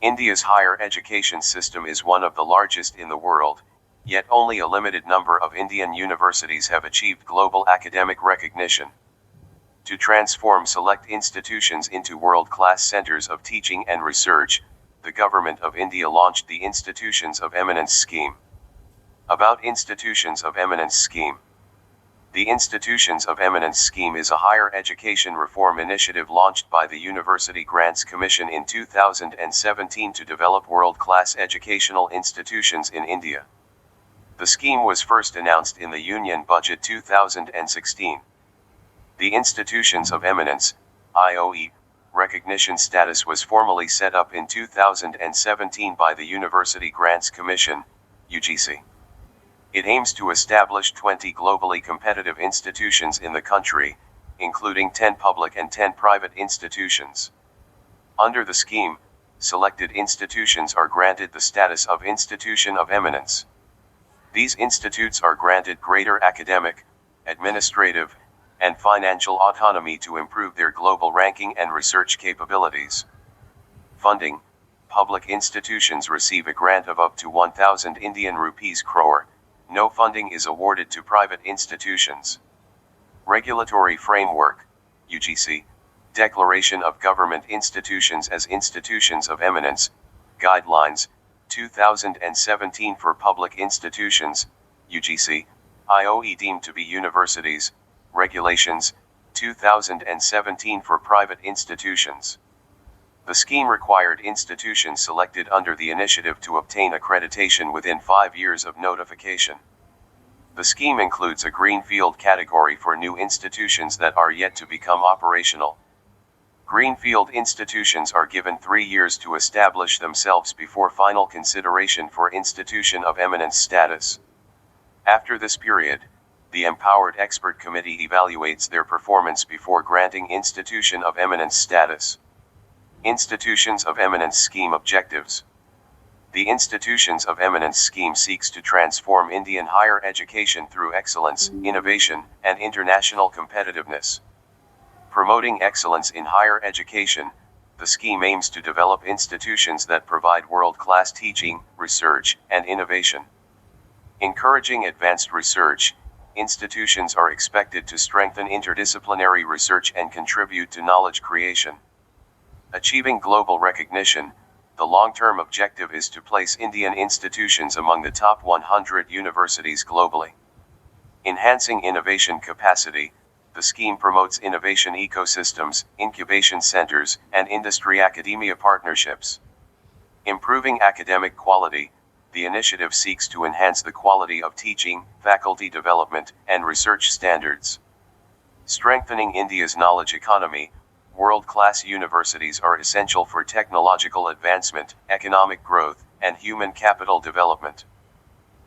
India's higher education system is one of the largest in the world, yet only a limited number of Indian universities have achieved global academic recognition. To transform select institutions into world-class centers of teaching and research, the Government of India launched the Institutions of Eminence scheme. About Institutions of Eminence scheme. The Institutions of Eminence scheme is a higher education reform initiative launched by the University Grants Commission in 2017 to develop world-class educational institutions in India. The scheme was first announced in the Union Budget 2016. The Institutions of Eminence, IoE, recognition status was formally set up in 2017 by the University Grants Commission, UGC. It aims to establish 20 globally competitive institutions in the country, including 10 public and 10 private institutions. Under the scheme, selected institutions are granted the status of Institution of Eminence. These institutes are granted greater academic, administrative, and financial autonomy to improve their global ranking and research capabilities. Funding: public institutions receive a grant of up to 1,000 Indian rupees crore. No funding is awarded to private institutions. Regulatory framework, UGC, Declaration of Government Institutions as Institutions of Eminence, Guidelines, 2017 for public institutions, UGC, IoE deemed to be universities, Regulations, 2017 for private institutions. The scheme required institutions selected under the initiative to obtain accreditation within 5 years of notification. The scheme includes a greenfield category for new institutions that are yet to become operational. Greenfield institutions are given 3 years to establish themselves before final consideration for Institution of Eminence status. After this period, the Empowered Expert Committee evaluates their performance before granting Institution of Eminence status. Institutions of Eminence scheme objectives. The Institutions of Eminence scheme seeks to transform Indian higher education through excellence, innovation, and international competitiveness. Promoting excellence in higher education, the scheme aims to develop institutions that provide world-class teaching, research, and innovation. Encouraging advanced research, institutions are expected to strengthen interdisciplinary research and contribute to knowledge creation. Achieving global recognition, the long-term objective is to place Indian institutions among the top 100 universities globally. Enhancing innovation capacity, the scheme promotes innovation ecosystems, incubation centers, and industry-academia partnerships. Improving academic quality, the initiative seeks to enhance the quality of teaching, faculty development, and research standards. Strengthening India's knowledge economy, world-class universities are essential for technological advancement, economic growth, and human capital development.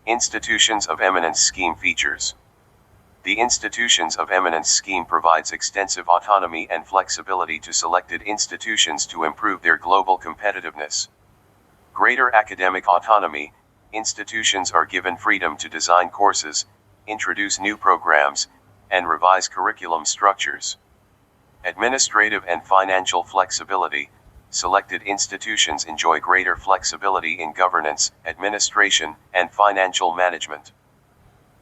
Institutions of Eminence scheme features. The Institutions of Eminence scheme provides extensive autonomy and flexibility to selected institutions to improve their global competitiveness. Greater academic autonomy, institutions are given freedom to design courses, introduce new programs, and revise curriculum structures. Administrative and financial flexibility, selected institutions enjoy greater flexibility in governance, administration, and financial management.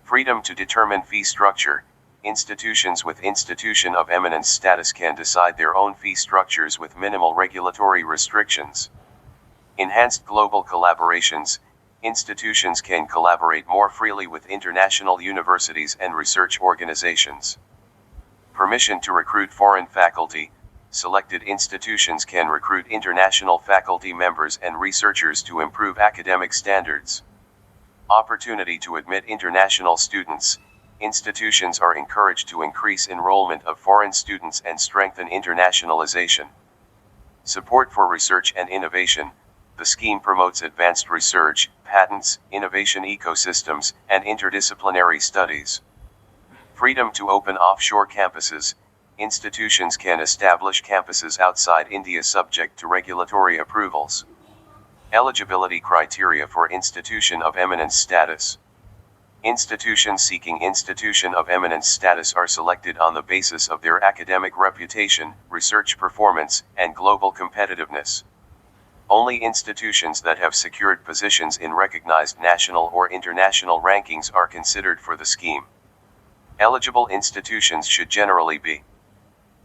Freedom to determine fee structure, institutions with Institution of Eminence status can decide their own fee structures with minimal regulatory restrictions. Enhanced global collaborations, institutions can collaborate more freely with international universities and research organizations. Permission to recruit foreign faculty, selected institutions can recruit international faculty members and researchers to improve academic standards. Opportunity to admit international students, institutions are encouraged to increase enrollment of foreign students and strengthen internationalization. Support for research and innovation, the scheme promotes advanced research, patents, innovation ecosystems, and interdisciplinary studies. Freedom to open offshore campuses, institutions can establish campuses outside India subject to regulatory approvals. Eligibility criteria for Institution of Eminence status. Institutions seeking Institution of Eminence status are selected on the basis of their academic reputation, research performance, and global competitiveness. Only institutions that have secured positions in recognized national or international rankings are considered for the scheme. Eligible institutions should generally be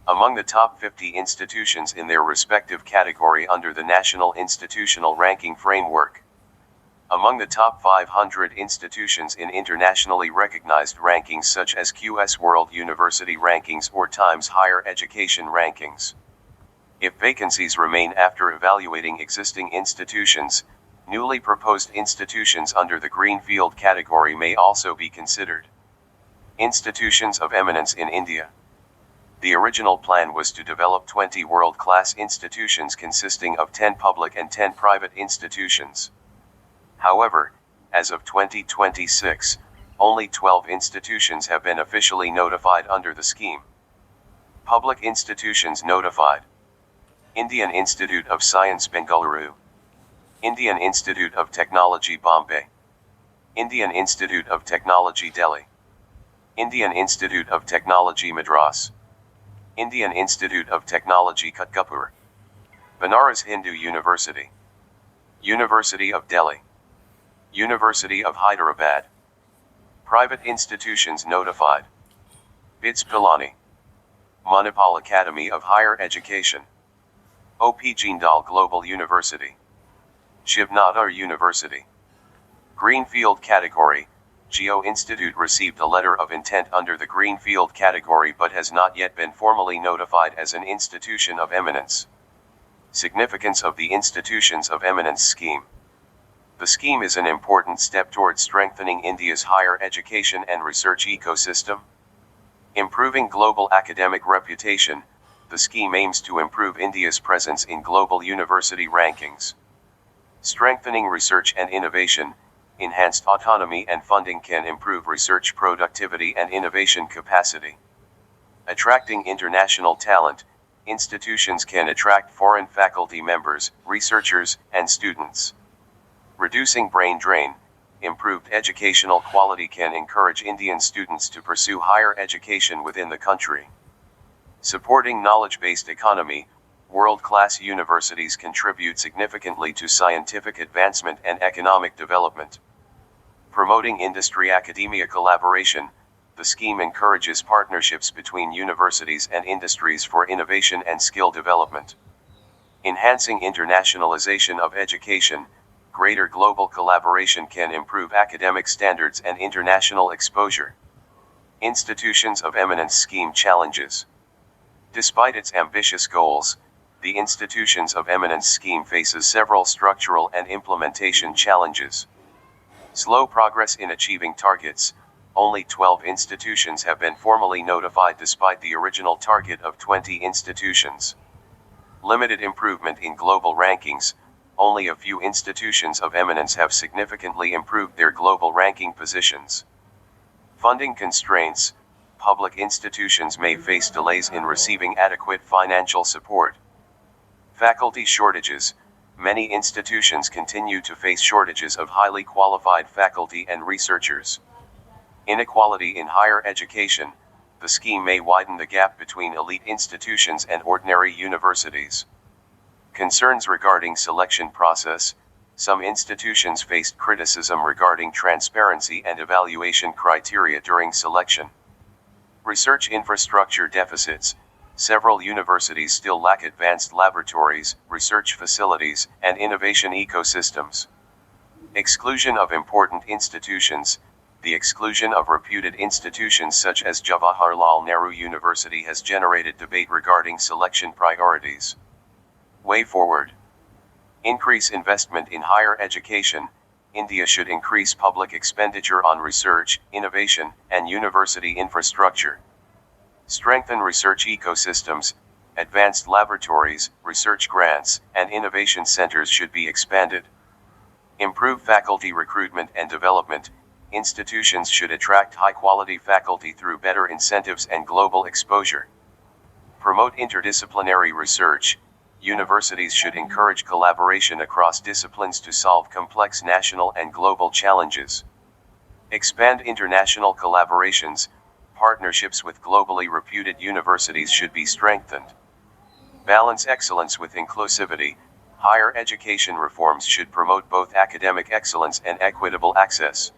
among the top 50 institutions in their respective category under the National Institutional Ranking Framework. Among the top 500 institutions in internationally recognized rankings such as QS World University Rankings or Times Higher Education Rankings. If vacancies remain after evaluating existing institutions, newly proposed institutions under the Greenfield category may also be considered. Institutions of Eminence in India. The original plan was to develop 20 world-class institutions consisting of 10 public and 10 private institutions. However, as of 2026, only 12 institutions have been officially notified under the scheme. Public institutions notified: Indian Institute of Science Bengaluru, Indian Institute of Technology Bombay, Indian Institute of Technology Delhi, Indian Institute of Technology Madras, Indian Institute of Technology Kutgapur, Banaras Hindu University, University of Delhi, University of Hyderabad. Private institutions notified: BITS Pilani, Manipal Academy of Higher Education, OP Jindal Global University, Shiv Nadar University. Greenfield category. Geo Institute received a letter of intent under the Greenfield category but has not yet been formally notified as an institution of eminence. Significance of the Institutions of Eminence scheme. The scheme is an important step towards strengthening India's higher education and research ecosystem. Improving global academic reputation. The scheme aims to improve India's presence in global university rankings. Strengthening research and innovation. Enhanced autonomy and funding can improve research productivity and innovation capacity. Attracting international talent. Institutions can attract foreign faculty members, researchers, and students. Reducing brain drain. Improved educational quality can encourage Indian students to pursue higher education within the country. Supporting knowledge-based economy. World-class universities contribute significantly to scientific advancement and economic development. Promoting industry-academia collaboration. The scheme encourages partnerships between universities and industries for innovation and skill development. Enhancing internationalization of education. Greater global collaboration can improve academic standards and international exposure. Institutions of Eminence scheme challenges. Despite its ambitious goals, the Institutions of Eminence scheme faces several structural and implementation challenges. Slow progress in achieving targets. Only 12 institutions have been formally notified despite the original target of 20 institutions. Limited improvement in global rankings. Only a few institutions of eminence have significantly improved their global ranking positions. Funding constraints. Public institutions may face delays in receiving adequate financial support. Faculty shortages. Many institutions continue to face shortages of highly qualified faculty and researchers. Inequality in higher education. The scheme may widen the gap between elite institutions and ordinary universities. Concerns regarding selection process. Some institutions faced criticism regarding transparency and evaluation criteria during selection. Research infrastructure deficits. Several universities still lack advanced laboratories, research facilities, and innovation ecosystems. Exclusion of important institutions. The exclusion of reputed institutions such as Jawaharlal Nehru University has generated debate regarding selection priorities. Way forward. Increase investment in higher education. India should increase public expenditure on research, innovation, and university infrastructure. Strengthen research ecosystems. Advanced laboratories, research grants, and innovation centers should be expanded. Improve faculty recruitment and development. Institutions should attract high-quality faculty through better incentives and global exposure. Promote interdisciplinary research. Universities should encourage collaboration across disciplines to solve complex national and global challenges. Expand international collaborations. Partnerships with globally reputed universities should be strengthened. Balance excellence with inclusivity. Higher education reforms should promote both academic excellence and equitable access.